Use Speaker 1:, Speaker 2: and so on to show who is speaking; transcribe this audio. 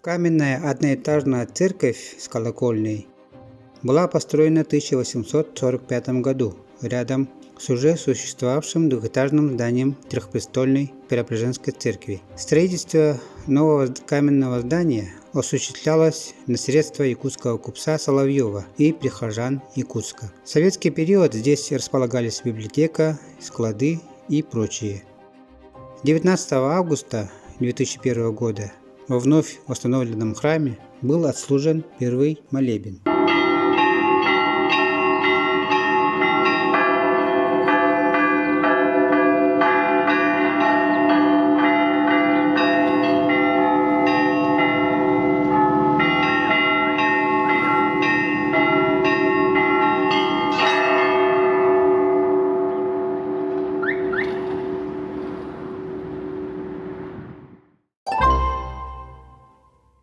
Speaker 1: Каменная одноэтажная церковь с колокольней была построена в 1845 году рядом с уже существовавшим двухэтажным зданием Трехпрестольной Преображенской церкви. Строительство нового каменного здания осуществлялось на средства якутского купца Соловьева и прихожан Якутска. В советский период здесь располагались библиотека, склады и прочее. 19 августа 2001 года во вновь восстановленном храме был отслужен первый молебен.